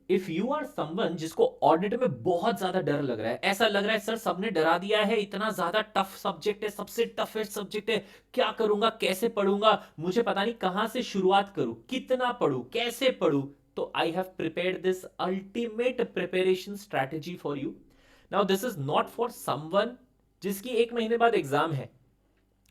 If you are someone जिसको audit में बहुत ज्यादा डर लग रहा है, ऐसा लग रहा है सर सबने डरा दिया है, इतना ज्यादा टफ सब्जेक्ट है, सबसे टफेस्ट सब्जेक्ट है, क्या करूंगा, कैसे पढ़ूंगा, मुझे पता नहीं कहां से शुरुआत करूं, कितना पढ़ूं, कैसे पढ़ूं, तो I have prepared this ultimate preparation strategy for you. Now this is not for someone जिसकी 1 महीने बाद एग्जाम है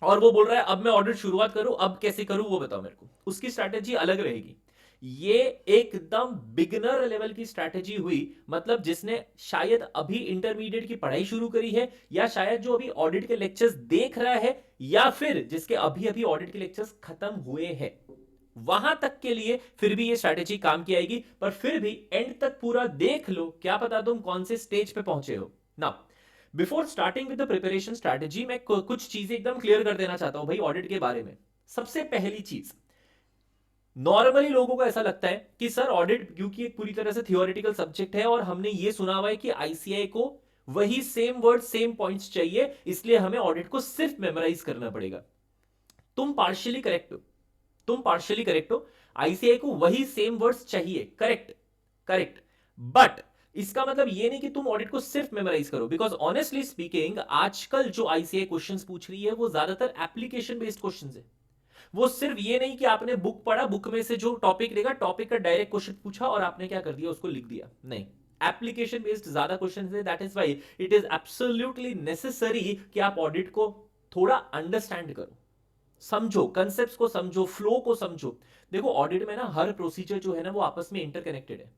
और वो बोल रहा है अब मैं ऑडिट शुरुआत करूं, अब कैसे करूं वो बताओ मेरे को, उसकी स्ट्रैटेजी अलग रहेगी। ये एकदम बिगिनर लेवल की स्ट्रैटेजी हुई, मतलब जिसने शायद अभी इंटरमीडिएट की पढ़ाई शुरू करी है, या शायद जो अभी ऑडिट के लेक्चर्स देख रहा है, या फिर जिसके अभी अभी ऑडिट के लेक्चर्स खत्म हुए हैं, वहां तक के लिए फिर भी ये स्ट्रैटेजी काम की आएगी। पर फिर भी एंड तक पूरा देख लो, क्या पता तुम कौन से स्टेज पे पहुंचे हो ना। Before starting with the preparation strategy, मैं कुछ चीजें एकदम क्लियर कर देना चाहता हूं भाई ऑडिट के बारे में। सबसे पहली चीज, नॉर्मली लोगों को ऐसा लगता है कि सर ऑडिट क्योंकि एक पूरी तरह से थियोरेटिकल सब्जेक्ट है और हमने ये सुना हुआ है कि आईसीआई को वही सेम वर्ड सेम पॉइंट्स चाहिए, इसलिए हमें ऑडिट को सिर्फ मेमोराइज करना पड़ेगा। तुम पार्शियली करेक्ट हो, तुम पार्शियली करेक्ट हो। आईसीआई को वही सेम वर्ड्स चाहिए, करेक्ट, करेक्ट। बट इसका मतलब ये नहीं कि तुम ऑडिट को सिर्फ मेमोराइज करो, बिकॉज ऑनेस्टली स्पीकिंग आजकल जो आईसीआई क्वेश्चंस पूछ रही है वो ज्यादातर एप्लीकेशन बेस्ड क्वेश्चंस है। वो सिर्फ ये नहीं कि आपने बुक पढ़ा, बुक में से जो टॉपिक रहेगा टॉपिक का डायरेक्ट क्वेश्चन पूछा और आपने क्या कर दिया, उसको लिख दिया, नहीं। एप्लीकेशन बेस्ड ज्यादा क्वेश्चन है, that is why it is absolutely necessary कि आप ऑडिट को थोड़ा अंडरस्टैंड करो, समझो, कंसेप्ट को समझो, फ्लो को समझो। देखो ऑडिट में ना हर प्रोसीजर जो है ना वो आपस में इंटरकनेक्टेड है।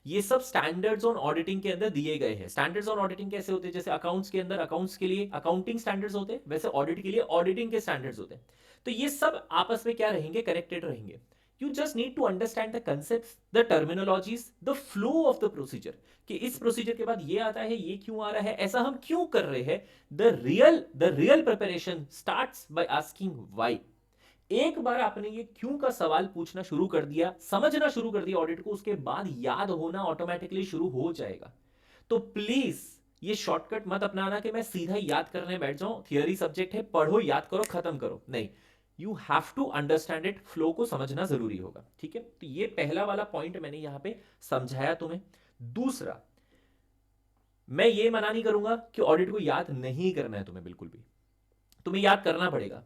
ये सब स्टैंडर्ड्स ऑन ऑडिटिंग के अंदर दिए गए हैं। स्टैंडर्ड्स ऑन ऑडिटिंग कैसे होते हैं, जैसे अकाउंट्स के अंदर अकाउंट्स के लिए अकाउंटिंग स्टैंडर्ड्स होते हैं, वैसे ऑडिट के लिए ऑडिटिंग के स्टैंडर्ड्स होते हैं। तो ये सब आपस में क्या रहेंगे, कनेक्टेड रहेंगे। You just need to understand the concept, the terminologies, the flow of the procedure, कि इस प्रोसीजर के बाद ये आता है, ये क्यों आ रहा है, ऐसा हम क्यों कर रहे हैं। The real preparation starts by asking why. एक बार आपने ये क्यों का सवाल पूछना शुरू कर दिया, समझना शुरू कर दिया ऑडिट को, उसके बाद याद होना ऑटोमेटिकली शुरू हो जाएगा। तो प्लीज ये शॉर्टकट मत अपनाना कि मैं सीधा याद करने बैठ जाऊं, थियरी सब्जेक्ट है, पढ़ो, याद करो, खत्म करो, नहीं। You have to understand it, flow को समझना जरूरी होगा, ठीक है। तो ये पहला वाला पॉइंट मैंने यहां पे समझाया तुम्हें। दूसरा, मैं ये मना नहीं करूंगा कि ऑडिट को याद नहीं करना है तुम्हें, बिल्कुल भी तुम्हें याद करना पड़ेगा।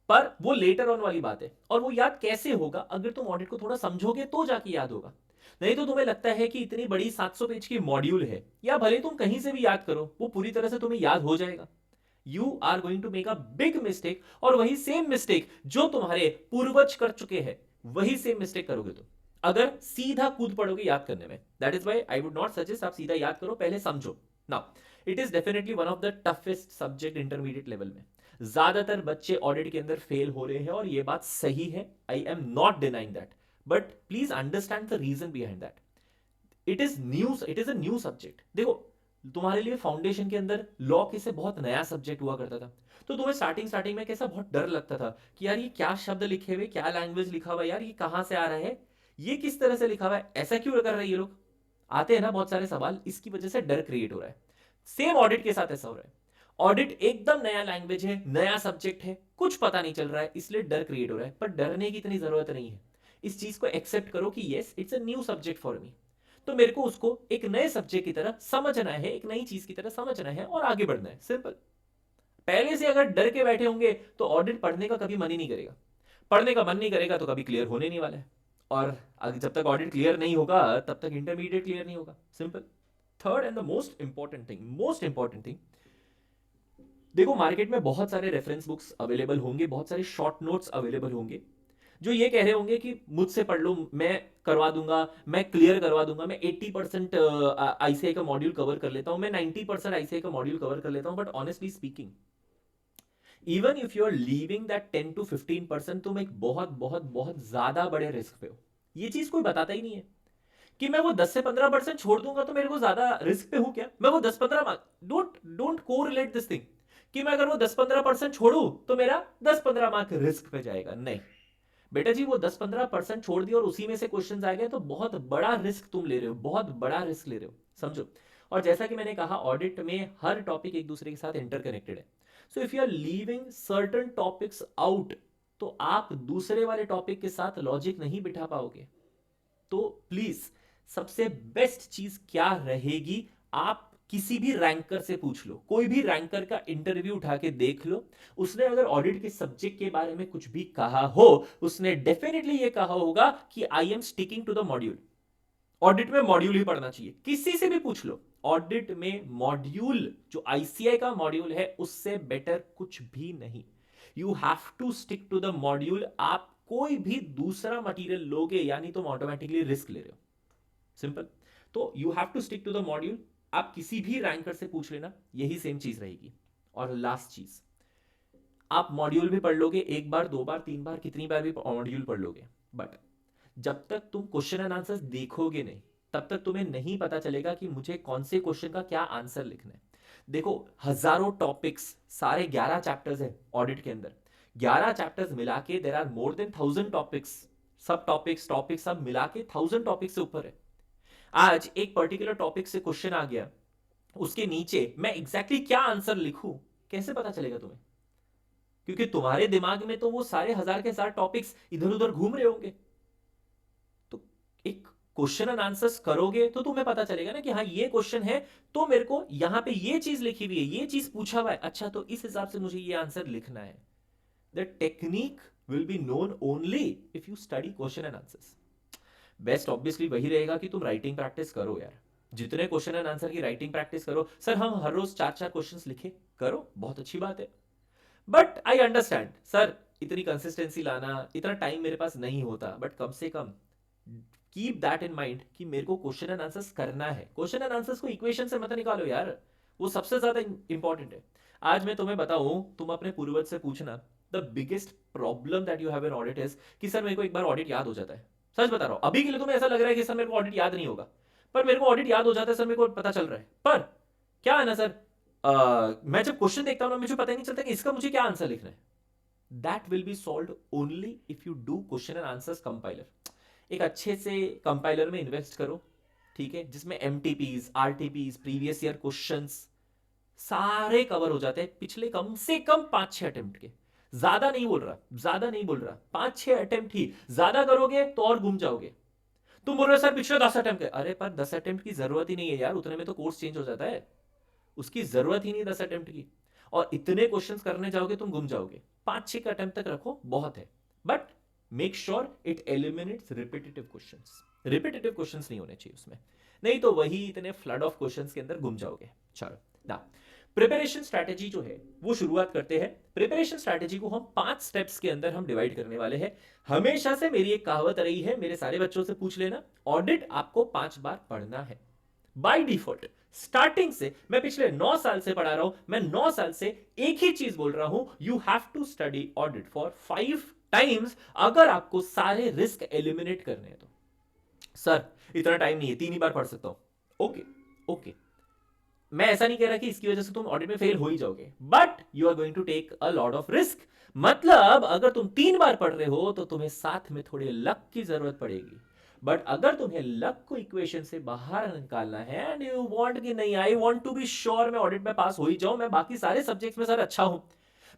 पर वो लेटर ऑन वाली बात है, और वो याद कैसे होगा, अगर तुम ऑडिट को थोड़ा समझोगे तो जाके याद होगा। नहीं तो तुम्हें लगता है कि इतनी बड़ी 700 पेज की मॉड्यूल है, या भले तुम कहीं से भी याद करो वो पूरी तरह से तुम्हें याद हो जाएगा। You are going to make a big mistake, और वही सेम मिस्टेक जो तुम्हारे पूर्वज कर चुके हैं, वही सेम मिस्टेक करोगे तुम अगर सीधा कूद पड़ोगे याद करने में। That is why I would not suggest आप सीधा याद करो, पहले समझो ना। It is definitely one of the toughest subject intermediate level में। ज्यादातर बच्चे ऑडिट के अंदर फेल हो रहे हैं और ये बात सही है, I am not denying that, but please understand the reason behind that. It is a new subject. देखो तुम्हारे लिए फाउंडेशन के अंदर लॉ कैसे बहुत नया सब्जेक्ट हुआ करता था, तो तुम्हें स्टार्टिंग स्टार्टिंग में कैसा बहुत डर लगता था कि यार ये क्या शब्द लिखे हुए, क्या लैंग्वेज लिखा हुआ है, यार ये कहां से आ रहा है, ये किस तरह से लिखा हुआ है, ऐसा क्यों कर रहे हैं ये लोग, आते हैं ना बहुत सारे सवाल, इसकी वजह से डर क्रिएट हो रहा है। सेम ऑडिट के साथ ऐसा हो रहा है। ऑडिट एकदम नया लैंग्वेज है, नया सब्जेक्ट है, कुछ पता नहीं चल रहा है, इसलिए डर क्रिएट हो रहा है। पर डरने की इतनी जरूरत नहीं है। इस चीज को एक्सेप्ट करो कि yes it's a new subject for me, तो मेरे को उसको एक नए सब्जेक्ट की तरह समझना है, एक नई चीज की तरह समझना है और आगे बढ़ना है, सिंपल। पहले से अगर डर के बैठे होंगे तो ऑडिट पढ़ने का कभी मन ही नहीं करेगा, पढ़ने का मन नहीं करेगा तो कभी क्लियर होने नहीं वाला है, और जब तक ऑडिट क्लियर नहीं होगा तब तक इंटरमीडिएट क्लियर नहीं होगा, simple. Third and the most important thing, देखो मार्केट में बहुत सारे रेफरेंस बुक्स अवेलेबल होंगे, बहुत सारे शॉर्ट नोट्स अवेलेबल होंगे, जो ये कह रहे होंगे कि मुझसे पढ़ लो, मैं करवा दूंगा, मैं क्लियर करवा दूंगा, मैं 80% आईसीआई का मॉड्यूल कवर कर लेता हूं, मैं 90% आईसीआई का मॉड्यूल कवर कर लेता हूं। But honestly speaking, even if you are leaving that 10 to 15%, तुम एक बहुत बहुत बहुत ज्यादा बड़े रिस्क पे हो। ये चीज कोई बताता ही नहीं है कि मैं वो 10 से 15% छोड़ दूंगा तो मेरे को ज्यादा रिस्क पे हूं क्या, मैं वो 10-15 don't don't correlate this thing कि मैं अगर वो 10-15% छोड़ू तो मेरा 10-15 मार्क रिस्क पे जाएगा, नहीं। बेटा जी वो 10-15% छोड़ दिया और उसी में से क्वेश्चन आ गए तो बहुत बड़ा रिस्क तुम ले रहे हो, बहुत बड़ा रिस्क ले रहे हो, समझो। और जैसा कि मैंने कहा ऑडिट में हर टॉपिक एक दूसरे के साथ इंटरकनेक्टेड है। So if you are leaving certain topics out, तो आप दूसरे वाले टॉपिक के साथ लॉजिक नहीं बिठा पाओगे। तो प्लीज सबसे बेस्ट चीज क्या रहेगी, आप किसी भी रैंकर से पूछ लो, कोई भी रैंकर का इंटरव्यू उठा के देख लो, उसने अगर ऑडिट के सब्जेक्ट के बारे में कुछ भी कहा हो, उसने डेफिनेटली ये कहा होगा कि I am sticking to the module. Audit में मॉड्यूल ही पढ़ना चाहिए, किसी से भी पूछ लो, ऑडिट में मॉड्यूल, जो आईसीआई का मॉड्यूल है उससे बेटर कुछ भी नहीं। You have to stick to the module. आप कोई भी दूसरा मटेरियल लोगे यानी तुम ऑटोमेटिकली रिस्क ले रहे हो, सिंपल। तो you have to stick to the module. आप किसी भी रैंकर से पूछ लेना, यही सेम चीज रहेगी। और लास्ट चीज, आप मॉड्यूल भी पढ़ लोगे, एक बार, दो बार, तीन बार, कितनी बार भी मॉड्यूल पढ़ लोगे, बट जब तक तुम क्वेश्चन एंड आंसर्स देखोगे नहीं, तब तक तुम्हें नहीं पता चलेगा कि मुझे कौन से क्वेश्चन का क्या आंसर लिखना है। देखो, हजारों टॉपिक्स, सारे 11 चैप्टर्स है ऑडिट के अंदर, 11 चैप्टर्स मिला के there are more than 1000 topics, सब टॉपिक्स सब मिला के 1000 टॉपिक्स से ऊपर है। आज एक पर्टिकुलर टॉपिक से क्वेश्चन आ गया, उसके नीचे मैं एग्जैक्टली क्या आंसर लिखूं, कैसे पता चलेगा तुम्हें? क्योंकि तुम्हारे दिमाग में तो वो सारे हजार के हजार टॉपिक्स इधर उधर घूम रहे होंगे। तो एक क्वेश्चन एंड आंसर्स करोगे तो तुम्हें पता चलेगा ना कि हाँ ये क्वेश्चन है, तो मेरे को यहां पे ये चीज लिखी हुई है, ये चीज पूछा हुआ है, अच्छा तो इस हिसाब से मुझे ये आंसर लिखना है। The technique will be known only if you study question and answers. Best obviously वही रहेगा कि तुम राइटिंग प्रैक्टिस करो यार, जितने क्वेश्चन एंड आंसर की राइटिंग प्रैक्टिस करो। सर हम हर रोज 4-4 क्वेश्चंस लिखे, करो, बहुत अच्छी बात है। बट आई अंडरस्टैंड सर, इतनी कंसिस्टेंसी लाना, इतना टाइम मेरे पास नहीं होता, बट कम से कम कीप दैट इन माइंड कि मेरे को क्वेश्चन एंड आंसर्स करना है। क्वेश्चन एंड आंसर्स को इक्वेशन से मत निकालो यार, वो सबसे ज्यादा इंपॉर्टेंट है। आज मैं तुम्हें बताऊं, तुम अपने पूर्वज से पूछना, the biggest problem that you have in audit is कि सर मेरे को एक बार ऑडिट याद हो जाता है। सच बता रहा हूं, अभी के लिए तुम्हें ऐसा लग रहा है कि सर मेरे को ऑडिट याद नहीं होगा, पर मेरे को ऑडिट याद हो जाता है सर, मेरे को पता चल रहा है। पर क्या है ना सर, मैं जब क्वेश्चन देखता हूं ना, मुझे पता ही नहीं चलता कि इसका मुझे क्या आंसर लिखना है। That will be solved only if you do question and answers compiler. एक अच्छे से कंपाइलर में इन्वेस्ट करो, ठीक है, जिसमें एमटीपीज, आरटीपीज, प्रीवियस ईयर क्वेश्चंस सारे कवर हो जाते हैं, पिछले कम से कम 5-6 अटेम्प्ट के। ज्यादा नहीं बोल रहा, ज्यादा नहीं बोल रहा, 5-6 अटेम्प्ट ही, ज्यादा करोगे तो और घूम जाओगे। तुम बोल रहे हो सर पिछले 10 अटेम्प्ट, अरे पर 10 अटेम्प्ट की जरूरत ही नहीं है यार, उतने में तो कोर्स चेंज हो जाता है, उसकी जरूरत ही नहीं 10 अटेम्प्ट की। और इतने क्वेश्चंस करने जाओगे तुम घूम जाओगे। 5-6 अटेम्प्ट तक रखो, बहुत है, but make sure it eliminates repetitive questions. Repetitive questions नहीं होने चाहिए उसमें, नहीं तो वही इतने फ्लड ऑफ क्वेश्चंस के अंदर घूम जाओगे। चलो ना, प्रिपरेशन स्ट्रैटेजी जो है वो शुरुआत करते हैं। प्रिपरेशन स्ट्रैटेजी को हम 5 स्टेप्स के अंदर हम डिवाइड करने वाले हैं। हमेशा से मेरी एक कहावत रही है, मेरे सारे बच्चों से पूछ लेना, ऑडिट आपको 5 बार पढ़ना है बाय डिफॉल्ट। स्टार्टिंग से मैं पिछले 9 साल से पढ़ा रहा हूं, मैं 9 साल से एक ही चीज बोल रहा हूं, you have to study audit for 5 times अगर आपको सारे रिस्क एलिमिनेट करने हैं तो। सर इतना टाइम नहीं है, 3 ही बार पढ़ सकता हूं, ओके ओके, मैं ऐसा नहीं कह रहा कि इसकी वजह से तुम ऑडिट में फेल हो ही जाओगे, but you are going to take a lot of risk. मतलब अगर तुम 3 बार पढ़ रहे हो तो तुम्हें साथ में थोड़े लक की जरूरत पड़ेगी। बट अगर तुम्हें लक को इक्वेशन से बाहर निकालना है एंड यू वांट कि नहीं, I want to be sure मैं ऑडिट में पास हो ही जाऊं, मैं बाकी सारे सब्जेक्ट्स में सर अच्छा हूं,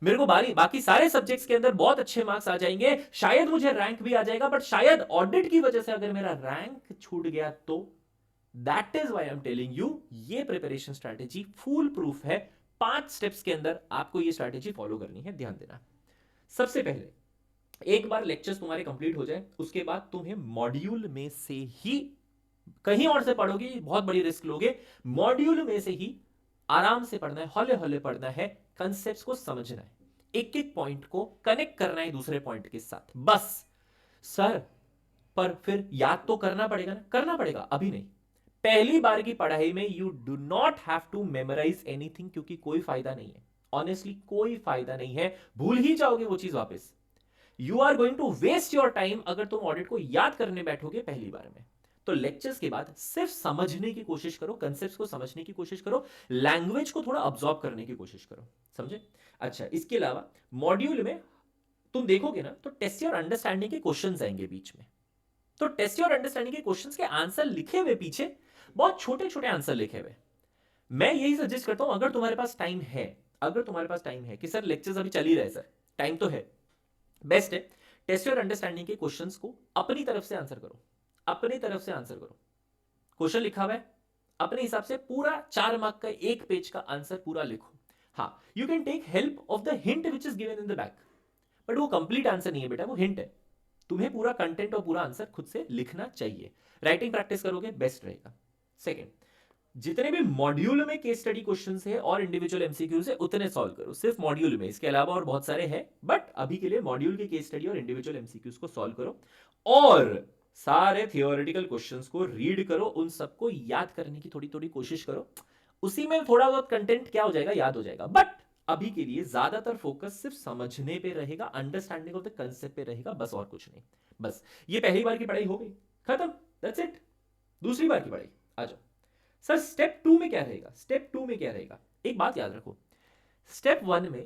मेरे को बाकी सारे सब्जेक्ट्स के अंदर बहुत अच्छे मार्क्स आ जाएंगे, शायद मुझे रैंक भी आ जाएगा, बट शायद ऑडिट की वजह से अगर मेरा रैंक छूट गया तो। That is why I am telling you, ये प्रिपरेशन स्ट्रैटेजी फूल प्रूफ है। 5 स्टेप्स के अंदर आपको ये स्ट्रैटेजी फॉलो करनी है, ध्यान देना। सबसे पहले, एक बार लेक्चर्स तुम्हारे कंप्लीट हो जाए उसके बाद तुम्हें मॉड्यूल में से ही, कहीं और से पढ़ोगे बहुत बड़ी रिस्क लोगे, मॉड्यूल में से ही आराम से पढ़ना है, हौले हौले पढ़ना है, कंसेप्ट्स को समझना है, एक एक पॉइंट को कनेक्ट करना है दूसरे पॉइंट के साथ, बस। सर पर फिर याद तो करना पड़ेगा ना, करना पड़ेगा, अभी नहीं। पहली बार की पढ़ाई में you do not have to memorise anything, क्योंकि कोई फायदा नहीं है, ऑनेस्टली कोई फायदा नहीं है, भूल ही जाओगे वो चीज वापस। You are going to waste your time अगर तुम ऑडिट को याद करने बैठोगे पहली बार में। तो लेक्चर्स के बाद सिर्फ समझने की कोशिश करो, कंसेप्ट्स को समझने की कोशिश करो, लैंग्वेज को थोड़ा ऑब्जॉर्व करने की कोशिश करो, समझे? अच्छा, इसके अलावा मॉड्यूल में तुम देखोगे ना तो टेस्ट योर अंडरस्टैंडिंग के क्वेश्चंस आएंगे बीच में। तो टेस्ट योर अंडरस्टैंडिंग के क्वेश्चंस के आंसर लिखे हुए पीछे, बहुत छोटे छोटे आंसर लिखे हुए। मैं यही सजेस्ट करता हूं, अगर तुम्हारे पास टाइम है, अगर तुम्हारे पास टाइम है कि सर लेक्चर्स अभी चल ही रहे सर, टाइम तो है, बेस्ट है, टेस्ट योर अंडरस्टैंडिंग के क्वेश्चंस को अपनी तरफ से आंसर करो, अपनी तरफ से आंसर करो। क्वेश्चन लिखा हुआ है, अपने हिसाब से पूरा 4 मार्क का एक पेज का आंसर पूरा लिखो। हाँ, you can take help of the hint which is given in the back, but वो कंप्लीट आंसर नहीं है बेटा, वो हिंट है। तुम्हें पूरा कंटेंट और पूरा आंसर खुद से लिखना चाहिए। राइटिंग प्रैक्टिस करोगे बेस्ट रहेगा। सेकेंड, जितने भी मॉड्यूल में केस स्टडी क्वेश्चंस है और इंडिविजुअल एमसीक्यूज है उतने सॉल्व करो, सिर्फ मॉड्यूल में, इसके अलावा और बहुत सारे हैं, बट अभी के लिए मॉड्यूल के केस स्टडी और इंडिविजुअल एमसीक्यूज को सॉल्व करो। और सारे थियोरेटिकल क्वेश्चंस को रीड करो, उन सबको याद करने की थोड़ी थोड़ी कोशिश करो, उसी में थोड़ा बहुत कंटेंट क्या हो जाएगा, याद हो जाएगा। बट अभी के लिए ज्यादातर फोकस सिर्फ समझने पे रहेगा, अंडरस्टैंडिंग ऑफ द कंसेप्ट पे रहेगा, बस और कुछ नहीं। बस ये पहली बार की पढ़ाई हो गई, खत्म, दैट्स इट। दूसरी बार की पढ़ाई आ जाओ। सर स्टेप 2 में क्या रहेगा? स्टेप 2 में क्या रहेगा, एक बात याद रखो, स्टेप 1 में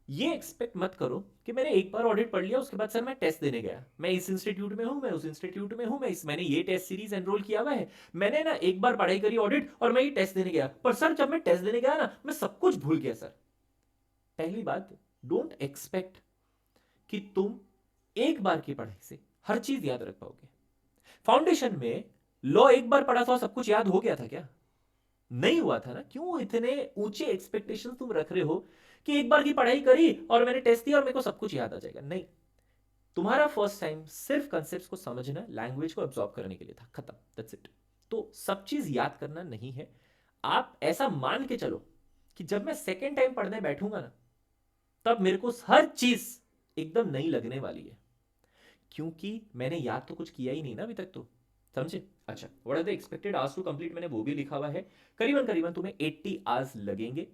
ये एक्सपेक्ट मत करो कि मैंने एक बार ऑडिट पढ़ लिया उसके बाद सर मैं टेस्ट देने गया, मैं इस इंस्टीट्यूट में हूं, मैं उस इंस्टीट्यूट में हूं, मैंने ये टेस्ट सीरीज एनरोल किया हुआ है, मैंने ना एक बार पढ़ाई करी ऑडिट और मैं ये टेस्ट देने गया, पर सर जब मैं टेस्ट देने गया ना मैं सब कुछ भूल गया। सर पहली बात, डोंट एक्सपेक्ट कि तुम एक बार की पढ़ाई से हर चीज याद रख पाओगे। फाउंडेशन में लॉ एक बार पढ़ा था सब कुछ याद हो गया था क्या? नहीं हुआ था ना। क्यों इतने ऊंचे एक्सपेक्टेशंस तुम रख रहे हो कि एक बार की पढ़ाई करी और मैंने टेस्ट दिया और मेरे को सब कुछ याद आ जाएगा? नहीं, तुम्हारा फर्स्ट टाइम सिर्फ कंसेप्ट्स को समझना, लैंग्वेज को एब्जॉर्ब करने के लिए था, खत्म, दैट्स इट। तो सब चीज याद करना नहीं है। आप ऐसा मान के चलो कि जब मैं सेकेंड टाइम पढ़ने बैठूंगा ना तब मेरे को हर चीज एकदम नई लगने वाली है, क्योंकि मैंने याद तो कुछ किया ही नहीं ना अभी तक, तो समझे? अच्छा, what are the expected hours to complete, मैंने वो भी लिखा हुआ है। करीबन करीबन तुम्हें 80 आवर्स लगेंगे,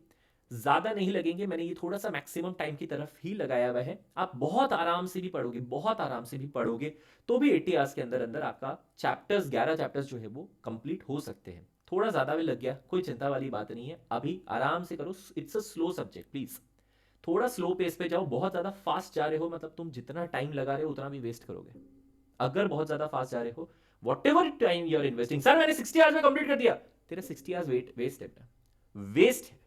ज्यादा नहीं लगेंगे, मैंने ये थोड़ा सा मैक्सिमम टाइम की तरफ ही लगाया हुआ है। आप बहुत आराम से भी पढ़ोगे, बहुत आराम से भी पढ़ोगे तो भी 80 आवर्स के अंदर अंदर आपका चैप्टर्स 11 चैप्टर्स जो है वो कंप्लीट हो सकते हैं। थोड़ा ज्यादा भी लग गया कोई चिंता वाली बात नहीं है, अभी आराम से करो, it's a slow subject, please थोड़ा स्लो पेस पे जाओ। बहुत ज्यादा फास्ट जा रहे हो मतलब तुम जितना टाइम लगा रहे हो उतना भी वेस्ट करोगे। अगर बहुत ज्यादा फास्ट जा रहे हो, whatever time you are investing, sir मैंने 60 आवर्स में कंप्लीट कर दिया, तेरा 60 आवर्स वेस्ट है, वेस्ट है,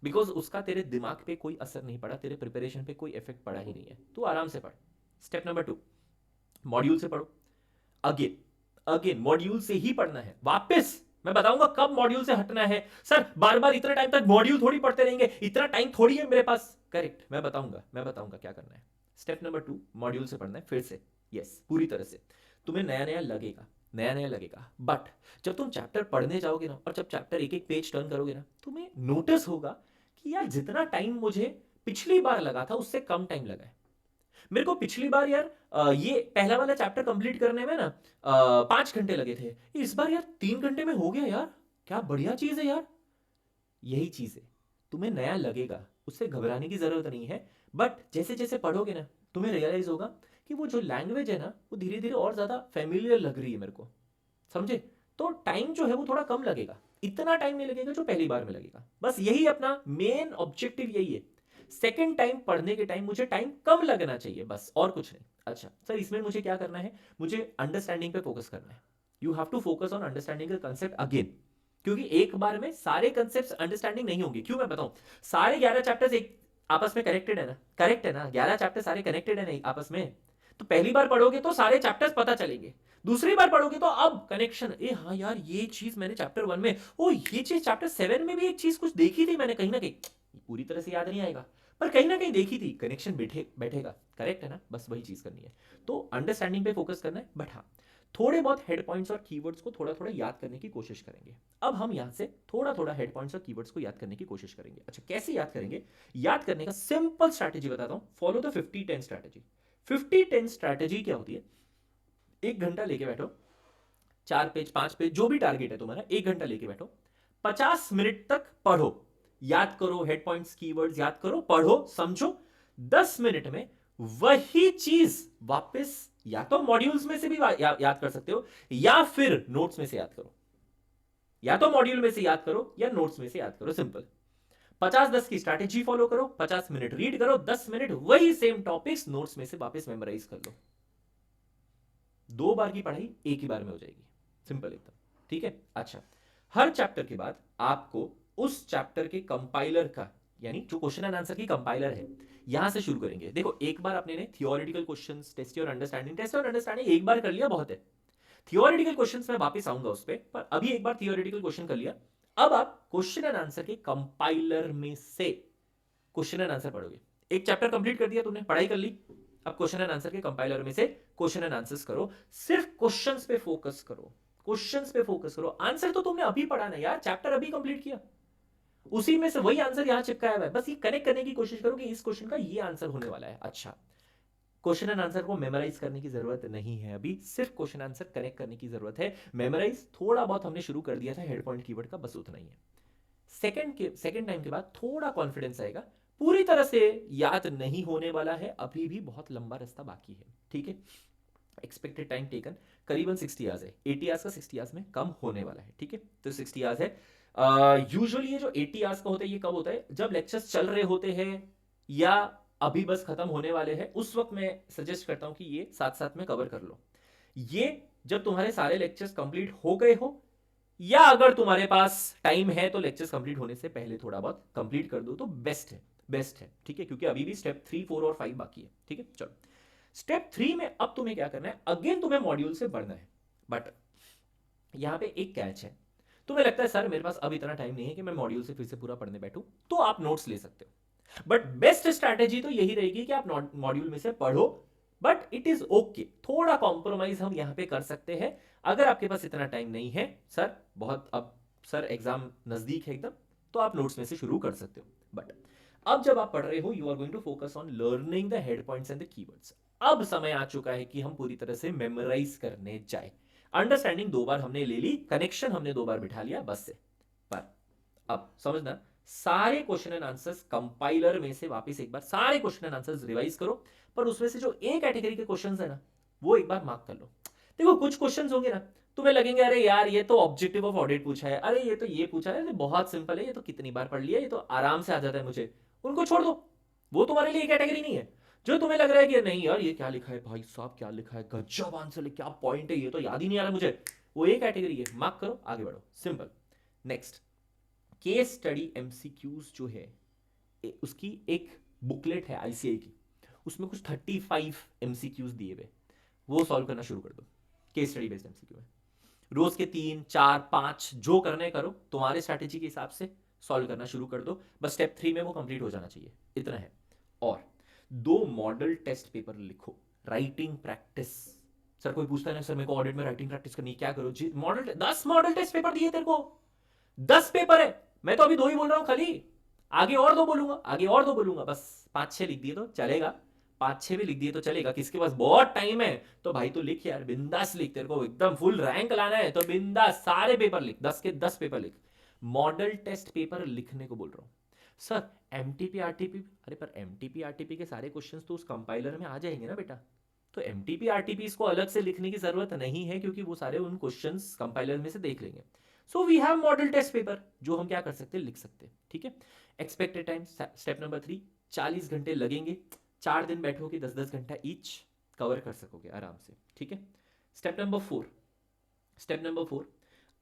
बिकॉज उसका तेरे दिमाग पे कोई असर नहीं पड़ा, तेरे प्रिपरेशन पे कोई इफेक्ट पड़ा ही नहीं है। तू आराम से पढ़। स्टेप नंबर 2, मॉड्यूल से पढ़ो। अगेन अगेन मॉड्यूल से ही पढ़ना है। वापस मैं बताऊंगा कब मॉड्यूल से हटना है। सर बार बार इतना टाइम तक मॉड्यूल थोड़ी पढ़ते रहेंगे, इतना टाइम थोड़ी है मेरे पास। करेक्ट, मैं बताऊंगा क्या करना है। स्टेप नंबर 2, मॉड्यूल से पढ़ना है फिर से, यस, पूरी तरह से। तुम्हें नया नया लगेगा, बट जब तुम चैप्टर पढ़ने जाओगे ना और जब चैप्टर एक एक पेज टर्न करोगे ना, तुम्हें नोटिस होगा कि यार जितना टाइम मुझे पिछली बार लगा था उससे कम टाइम लगा है। मेरे को पिछली बार यार ये पहला वाला चैप्टर कंप्लीट करने में ना 5 घंटे लगे थे, इस बार यार 3 घंटे में हो गया यार, क्या बढ़िया चीज है यार। यही चीज है, तुम्हें नया लगेगा, उससे घबराने की जरूरत नहीं है। बट जैसे जैसे पढ़ोगे ना तुम्हें रियलाइज होगा कि वो जो लैंग्वेज है ना वो धीरे धीरे और ज्यादा फेमिलियर लग रही है मेरे को, समझे? तो टाइम जो है वो थोड़ा कम लगेगा, इतना टाइम नहीं लगेगा जो पहली बार में लगेगा। बस यही अपना मेन ऑब्जेक्टिव यही है। सेकेंड टाइम पढ़ने के टाइम मुझे टाइम कम लगना चाहिए, बस और कुछ नहीं। अच्छा सर इसमें मुझे क्या करना है? मुझे अंडरस्टैंडिंग पे फोकस करना है। You have to focus on understanding the concept again, क्योंकि एक बार में सारे कंसेप्ट अंडरस्टैंडिंग नहीं होंगे। क्यों मैं बताऊं, सारे 11 चैप्टर्स एक आपस में कनेक्टेड है ना, करेक्ट है ना, 11 चैप्टर सारे कनेक्टेड है ना आपस में। तो पहली बार पढ़ोगे तो सारे चैप्टर्स पता चलेंगे, दूसरी बार पढ़ोगे तो अब कनेक्शन, ए हाँ यार ये चीज मैंने चैप्टर 1 में, ओ ये चीज चैप्टर 7 में भी एक चीज कुछ देखी थी मैंने कहीं ना कहीं, पूरी तरह से याद नहीं आएगा पर कहीं ना कहीं देखी थी, कनेक्शन बैठेगा, करेक्ट है ना। बस वही चीज करनी है, तो अंडरस्टैंडिंग पे फोकस करना है। बट हाँ, थोड़े बहुत हेड पॉइंट्स और कीवर्ड्स को थोड़ा थोड़ा याद करने की कोशिश करेंगे। अब हम यहां से थोड़ा थोड़ा हेड पॉइंट्स और कीवर्ड्स को याद करने की कोशिश करेंगे। अच्छा कैसे याद करेंगे? याद करने का सिंपल स्ट्रैटेजी बताता हूं, फॉलो द 50-10 स्ट्रैटेजी। 50-10 स्ट्रैटेजी क्या होती है? 1 घंटा लेके बैठो, 4 पेज 5 पेज जो भी टारगेट है तुम्हारा, 1 घंटा लेके बैठो, 50 मिनट तक पढ़ो, याद करो, हेड पॉइंट्स कीवर्ड्स याद करो, पढ़ो, समझो। 10 मिनट में वही चीज वापस या तो मॉड्यूल्स में से भी याद कर सकते हो या फिर नोट्स में से याद करो, या तो मॉड्यूल में से याद करो या नोट्स में से याद करो, सिंपल। 50-10 की स्ट्रैटेजी फॉलो करो, 50 मिनट रीड करो, 10 मिनट वही सेम टॉपिक्स नोट्स में से वापस मेमोराइज कर लो। 2 बार की पढ़ाई एक ही बार में हो जाएगी, सिंपल एकदम, ठीक है। अच्छा, हर चैप्टर के बाद आपको उस चैप्टर के कंपाइलर का, यानी जो क्वेश्चन एंड आंसर की कंपाइलर है, यहां से शुरू करेंगे। देखो एक बार अपने ने theoretical questions, test your understanding एक बार कर लिया बहुत है, थियोरेटिकल क्वेश्चंस में वापस आऊंगा उस पर अभी एक बार थियोरेटिकल क्वेश्चन कर लिया। अब आप क्वेश्चन एंड आंसर के कंपाइलर में से क्वेश्चन एंड आंसर पढ़ोगे। एक चैप्टर कंप्लीट कर दिया तुमने, पढ़ाई कर ली, अब क्वेश्चन एंड आंसर के कंपाइलर में से क्वेश्चन एंड आंसर्स करो। सिर्फ क्वेश्चंस पे फोकस करो, क्वेश्चंस पे फोकस करो। आंसर तो तुमने अभी पढ़ा ना यार, चैप्टर अभी कंप्लीट किया, उसी में से वही आंसर यहां चिपकाया हुआ है। बस ये कनेक्ट करने की कोशिश करो कि इस क्वेश्चन का ये आंसर होने वाला है। अच्छा, क्वेश्चन एंड आंसर को मेमोराइज करने की जरूरत नहीं है, अभी सिर्फ क्वेश्चन आंसर कनेक्ट करने की जरूरत है। मेमोराइज थोड़ा बहुत हमने शुरू कर दिया था हेड पॉइंट कीवर्ड का, बस उतना ही है। सेकंड टाइम के बाद थोड़ा कॉन्फिडेंस आएगा, पूरी तरह से याद नहीं होने वाला है, अभी भी बहुत लंबा रास्ता बाकी है, ठीक है। एक्सपेक्टेड टाइम टेकन करीबन 60 आवर्स है, 80 आवर्स का 60 आवर्स में कम होने वाला है, ठीक है। तो 60 आवर्स है। यूजुअली ये जो 80 आवर्स का होता है ये कब होता है, जब लेक्चर्स चल रहे होते हैं या अभी बस खत्म होने वाले हैं, उस वक्त मैं सजेस्ट करता हूं कि ये साथ साथ में कवर कर लो। ये जब तुम्हारे सारे लेक्चर्स कंप्लीट हो गए हो, या अगर तुम्हारे पास टाइम है तो लेक्चर्स कंप्लीट होने से पहले थोड़ा बहुत कंप्लीट कर दो तो बेस्ट है, बेस्ट है, ठीक है। क्योंकि अभी भी स्टेप 3, 4 और 5 बाकी है, ठीक है। चलो, स्टेप 3 में अब तुम्हें क्या करना है, अगेन तुम्हें मॉड्यूल से बढ़ना है, बट यहां पे एक कैच है। तुम्हें लगता है सर मेरे पास अब इतना टाइम नहीं है कि मैं मॉड्यूल से फिर से पूरा पढ़ने बैठूं, तो आप नोट्स ले सकते हो, बट बेस्ट स्ट्रैटेजी तो यही रहेगी कि आप मॉड्यूल में से पढ़ो, बट इट इज ओके, थोड़ा कॉम्प्रोमाइज हम यहां पे कर सकते हैं। अगर आपके पास इतना टाइम नहीं है सर, बहुत अब सर एग्जाम नजदीक है एकदम, तो आप नोट्स में से शुरू कर सकते हो। बट अब जब आप पढ़ रहे हो, you are going to focus on learning the head points and the keywords. अब समय आ चुका है कि हम पूरी तरह से मेमोराइज करने जाए। अंडरस्टैंडिंग 2 बार हमने ले ली, कनेक्शन हमने 2 बार बिठा लिया बस से, पर अब समझना, सारे क्वेश्चन एंड आंसर्स कंपाइलर में से वापस एक बार सारे क्वेश्चन एंड आंसर्स रिवाइज करो, पर उसमें से जो ए कैटेगरी के क्वेश्चंस है ना, वो एक बार मार्क कर लो। देखो कुछ क्वेश्चंस होंगे ना, तुम्हें लगेंगे अरे यार ये तो ऑब्जेक्टिव ऑफ ऑडिट पूछा है, अरे ये तो ये पूछा है, ये बहुत सिंपल है, ये तो कितनी बार पढ़ लिया, ये तो आराम से आ जाता है मुझे, उनको छोड़ दो, वो तुम्हारे लिए कैटेगरी नहीं है। जो तुम्हें लग रहा है कि नहीं यार ये क्या लिखा है भाई साहब, क्या लिखा है, गजब आंसर है, क्या पॉइंट है, ये तो याद ही नहीं आ रहा मुझे, वो एक कैटेगरी है, मार्क करो, आगे बढ़ो, simple. Next, case study MCQs जो है, उसकी एक बुकलेट है आईसीआई की, उसमें कुछ 35 एमसीक्यूज दिए हुए, वो सॉल्व करना शुरू कर दो। केस स्टडी बेस्ड एमसीक्यू है, रोज के 3, 4, 5 जो करने करो, तुम्हारे स्ट्रैटेजी के हिसाब से सॉल्व करना शुरू कर दो, बस स्टेप 3 में वो कंप्लीट हो जाना चाहिए, इतना है। और 2 मॉडल टेस्ट पेपर लिखो, राइटिंग प्रैक्टिस। सर कोई पूछता है ना, सर मेरे को ऑडिट में राइटिंग प्रैक्टिस करनी है, क्या करो जी, मॉडल 10 मॉडल टेस्ट पेपर दिए तेरे को, 10 पेपर है, मैं तो अभी 2 ही बोल रहा हूं खाली, आगे और 2 बोलूंगा, आगे और 2 बोलूंगा, बस 5-6 लिख दिए तो चलेगा, 5-6 भी लिख दिए तो चलेगा। किसके पास बहुत टाइम है तो भाई तो लिख यार, बिंदास लिख, तेरे को एकदम फुल रैंक लाना है तो बिंदास सारे पेपर लिख, 10 के 10 पेपर लिख। मॉडल टेस्ट पेपर लिखने को बोल रहा हूं। सर एमटीपी आरटीपी, अरे पर एमटीपी आरटीपी के सारे क्वेश्चंस तो उस कंपाइलर में आ जाएंगे ना बेटा, तो एमटीपी आरटीपी इसको अलग से लिखने की जरूरत नहीं है, क्योंकि वो सारे उन क्वेश्चंस कंपाइलर में से देख लेंगे। So we have model test paper जो हम क्या कर सकते हैं, लिख सकते हैं, ठीक है। एक्सपेक्टेड टाइम, स्टेप नंबर 3, 40 घंटे लगेंगे, 4 दिन बैठोगे, 10-10 घंटा ईच, कवर कर सकोगे आराम से, ठीक है। स्टेप नंबर 4, स्टेप नंबर 4,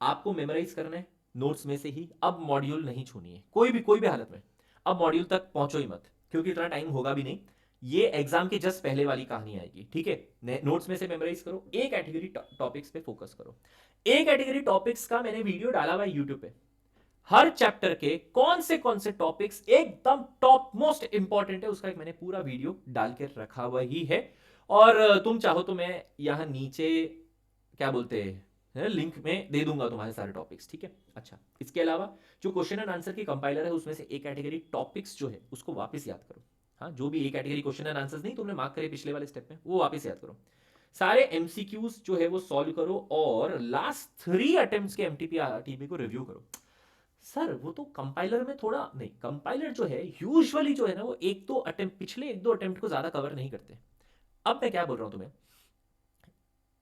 आपको मेमोराइज करना है नोट्स में से ही, अब मॉड्यूल नहीं छूनी है कोई भी हालत में, अब मॉड्यूल तक पहुंचो ही मत, क्योंकि इतना टाइम होगा भी नहीं, ये एग्जाम के जस्ट पहले वाली कहानी आएगी, ठीक है। नोट्स में से मेमोराइज करो, एक कैटेगरी टॉपिक्स पे फोकस करो। एक कैटेगरी टॉपिक्स का मैंने वीडियो डाला हुआ है यूट्यूब पे, हर चैप्टर के कौन से टॉपिक्स एकदम टॉप मोस्ट इंपॉर्टेंट है, उसका एक मैंने पूरा वीडियो डाल के रखा हुआ ही है, और तुम चाहो तो मैं यहां नीचे क्या बोलते हैं लिंक में दे दूंगा तुम्हारे सारे टॉपिक्स, ठीक है। अच्छा, इसके अलावा जो क्वेश्चन एंड आंसर की कंपाइलर है, उसमें से एक कैटेगरी टॉपिक्स जो है उसको वापस याद करो। हाँ, जो भी एक कैटेगरी क्वेश्चन एंड आंसर्स नहीं तुमने मार्क करे पिछले वाले स्टेप में, वो वापस याद करो। सारे एमसीक्यूज जो है वो सॉल्व करो, और लास्ट 3 अटेम्प्ट्स के एमटीपी आरटीपी को रिव्यू करो। सर वो तो कंपाइलर में थोड़ा नहीं, कंपाइलर जो है यूजुअली जो है ना, वो एक दो अटेम्प्ट, पिछले 1-2 अटेम्प्ट को ज्यादा कवर नहीं करते। अब मैं क्या बोल रहा हूं तुम्हें,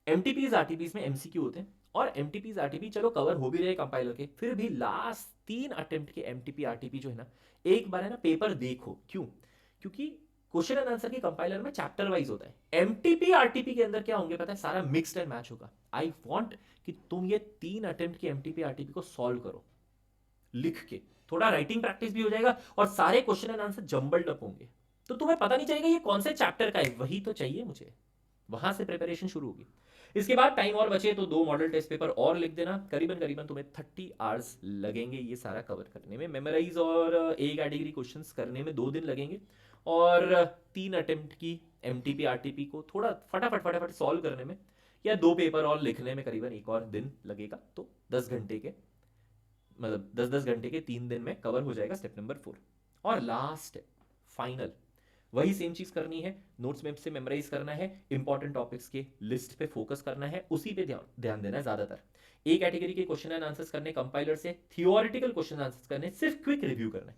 एमटीपीज आरटीपीज में एमसीक्यू होते हैं, और एमटीपीज आरटीपी चलो कवर हो भी रहे कंपाइलर के, फिर भी लास्ट 3 अटेम्प्ट के एमटीपी आरटीपी जो है ना, एक बार है ना पेपर देखो। क्यों? क्योंकि क्वेश्चन एंड आंसर की कंपाइलर में चैप्टर वाइज होता है, एमटीपी आरटीपी के अंदर क्या होंगे पता है, सारा मिक्स्ड एंड मैच होगा। आई वांट कि तुम ये 3 अटेम्प्ट की एमटीपी आरटीपी को सॉल्व करो लिख के, थोड़ा राइटिंग प्रैक्टिस भी हो जाएगा, और सारे question and answer jumbled up होंगे, तो तुम्हें पता नहीं चलेगा ये कौन से चैप्टर का है, वही तो चाहिए मुझे, वहां से प्रिपरेशन शुरू होगी। इसके बाद टाइम और बचे तो 2 मॉडल टेस्ट पेपर और लिख देना। करीबन करीबन तुम्हें 30 आवर्स लगेंगे ये सारा कवर करने में। मेमोराइज और ए कैटेगरी क्वेश्चंस करने में 2 दिन लगेंगे, और 3 अटेम्प्ट की एमटीपी आरटीपी को थोड़ा फटाफट फटाफट सॉल्व करने में, या 2 पेपर और लिखने में करीबन 1 और दिन लगेगा। तो 10 घंटे के, मतलब 10-10 घंटे के 3 दिन में कवर हो जाएगा स्टेप नंबर 4। और लास्ट फाइनल वही सेम चीज करनी है, नोट्स में से मेमोराइज करना है, इंपॉर्टेंट टॉपिक्स के लिस्ट पे फोकस करना है, उसी पे ध्यान देना है ज्यादातर। ए कैटेगरी के क्वेश्चन एंड आंसर्स करने कंपाइलर से, थियोरिटिकल क्वेश्चन आंसर्स करने सिर्फ क्विक रिव्यू करना है।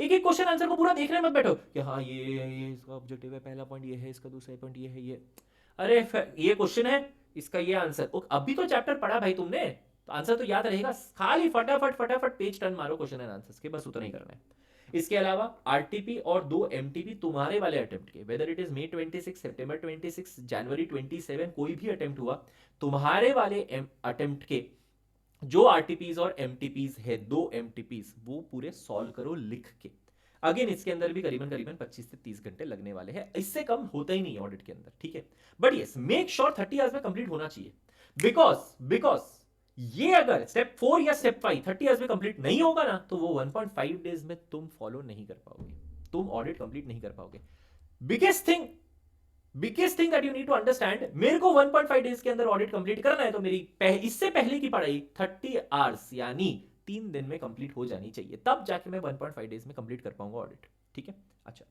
एक एक क्वेश्चन आंसर को पूरा देखने मत बैठो कि हाँ ये इसका ऑब्जेक्टिव है, पहला पॉइंट ये है, इसका दूसरा पॉइंट ये है, ये अरे ये क्वेश्चन है, इसका ये आंसर। अभी तो चैप्टर पढ़ा भाई तुमने, तो आंसर तो याद रहेगा। खाली फटाफट फटाफट पेज टर्न मारो क्वेश्चन एंड आंसर्स के, बस उतना ही करना है। इसके अलावा आरटीपी और 2 एमटीपी तुम्हारे वाले अटेम्प्ट के, वेदर इट इज मई 26, सितंबर 26, जनवरी 27, कोई भी अटेम्प्ट हुआ, तुम्हारे वाले अटेम्प्ट के जो आरटीपीज और एमटीपीज है, 2 एमटीपीज, वो पूरे सॉल्व करो लिख के। अगेन इसके अंदर भी करीबन करीबन 25 से 30 घंटे लगने वाले हैं, इससे कम होता ही नहीं ऑडिट के अंदर, ठीक है। But yes, make sure 30 hours में कंप्लीट होना चाहिए, बिकॉज ये अगर स्टेप 4 या स्टेप 5 30 आवर्स में कंप्लीट नहीं होगा ना, तो वो 1.5 डेज में तुम फॉलो नहीं कर पाओगे, तुम ऑडिट कंप्लीट नहीं कर पाओगे। Biggest thing that you need to understand, मेरे को 1.5 डेज के अंदर ऑडिट कंप्लीट करना है, तो मेरी इससे पहले की पढ़ाई 30 आवर्स यानी 3 दिन में कंप्लीट हो जानी चाहिए, तब जाके मैं 1.5 डेज में कंप्लीट कर पाऊंगा ऑडिट, ठीक है। अच्छा,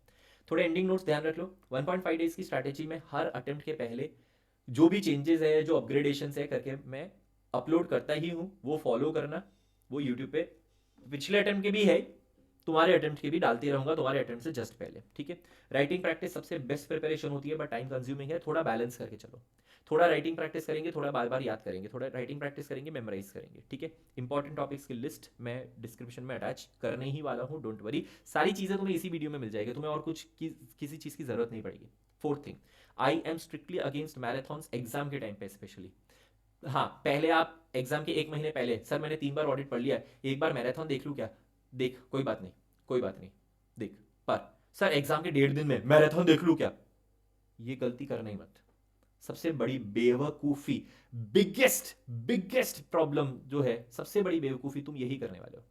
थोड़े एंडिंग नोट्स ध्यान रख लो। 1.5 डेज की स्ट्रैटेजी में हर अटेम्प्ट के पहले जो भी चेंजेस है, जो अपग्रेडेशन है करके मैं अपलोड करता ही हूं, वो फॉलो करना। वो यूट्यूब पे पिछले अटेम्प्ट के भी है, तुम्हारे अटेम्प्ट के भी डालते रहूंगा, तुम्हारे अटेम्प्ट से जस्ट पहले, ठीक है। राइटिंग प्रैक्टिस सबसे बेस्ट प्रिपरेशन होती है, बट टाइम कंज्यूमिंग है, थोड़ा बैलेंस करके चलो। थोड़ा राइटिंग प्रैक्टिस करेंगे, थोड़ा बार बार याद करेंगे, थोड़ा राइटिंग प्रैक्टिस करेंगे, मेमोराइज करेंगे, ठीक है। इंपॉर्टेंट टॉपिक्स की लिस्ट मैं डिस्क्रिप्शन में अटैच करने ही वाला हूँ, डोंट वरी। सारी चीजें तुम्हें इसी वीडियो में मिल जाएगी, तुम्हें और कुछ किसी चीज की जरूरत नहीं पड़ेगी। 4th thing, I am strictly against marathons exam के टाइम पे स्पेशली। हाँ, पहले आप एग्जाम के 1 महीने पहले, सर मैंने 3 बार ऑडिट पढ़ लिया है, एक बार मैराथन देख लूं क्या? देख, कोई बात नहीं, कोई बात नहीं, देख। पर सर एग्जाम के 1.5 दिन में मैराथन देख लूं क्या? ये गलती करना ही मत। सबसे बड़ी बेवकूफी, बिगेस्ट प्रॉब्लम जो है, सबसे बड़ी बेवकूफी तुम यही करने वाले हो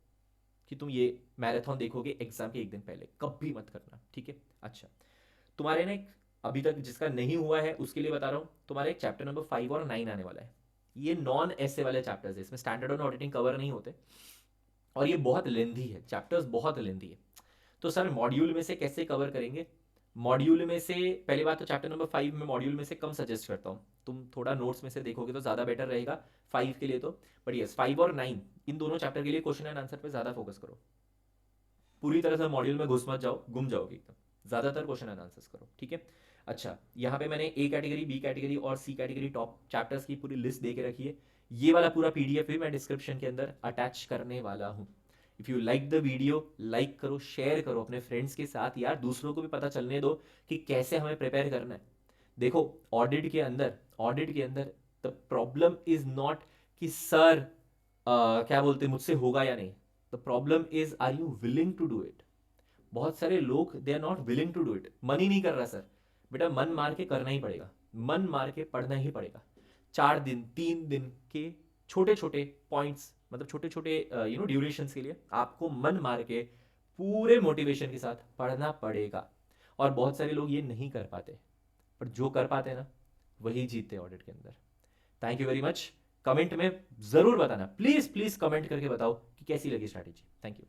कि तुम ये मैराथन देखोगे एग्जाम के 1 दिन पहले, कभी मत करना, ठीक है। अच्छा, तुम्हारे ना अभी तक जिसका नहीं हुआ है उसके लिए बता रहा हूं, तुम्हारे एक चैप्टर नंबर 5 और 9 आने वाला है। ये नॉन ऐसे वाले चैप्टर्स है, इसमें स्टैंडर्ड और ऑडिटिंग कवर नहीं होते, और ये बहुत लेंथी है, चैप्टर्स बहुत लेंथी है। तो सर मॉड्यूल में से कैसे कवर करेंगे? मॉड्यूल में से पहली बात तो चैप्टर नंबर 5 में मॉड्यूल में से कम सजेस्ट करता हूँ, तुम थोड़ा नोट्स में से देखोगे तो ज़्यादा बेटर रहेगा 5 के लिए तो। बट यस, 5 और 9 इन दोनों चैप्टर के लिए क्वेश्चन एंड आंसर पे ज़्यादा फोकस करो, पूरी तरह से मॉड्यूल में घुस मत जाओ, गुम जाओगे एकदम, ज़्यादातर क्वेश्चन एंड आंसर्स करो, ठीक है। अच्छा, यहाँ पे मैंने ए कैटेगरी, बी कैटेगरी और सी कैटेगरी टॉप चैप्टर्स की पूरी लिस्ट दे के रखी है। ये वाला पूरा पीडीएफ भी मैं डिस्क्रिप्शन के अंदर अटैच करने वाला हूँ। If you like the video, like करो, शेयर करो अपने फ्रेंड्स के साथ, यार दूसरों को भी पता चलने दो कि कैसे हमें प्रिपेयर करना है। देखो, ऑडिट के अंदर द प्रॉब्लम इज नॉट कि सर क्या बोलते मुझसे होगा या नहीं, the problem is are you willing to do it. बहुत सारे लोग they are not willing to do it, मन ही नहीं कर रहा सर। बेटा मन मार के करना ही पड़ेगा, मन मार के पढ़ना ही पड़ेगा। 4 दिन 3 दिन के छोटे छोटे पॉइंट्स, मतलब छोटे छोटे ड्यूरेशन के लिए आपको मन मार के पूरे मोटिवेशन के साथ पढ़ना पड़ेगा। और बहुत सारे लोग ये नहीं कर पाते, पर जो कर पाते हैं ना, वही जीतते हैं ऑडिट के अंदर। Thank you very much. Comment में जरूर बताना, प्लीज प्लीज कमेंट करके बताओ कि कैसी लगी स्ट्रैटेजी। Thank you.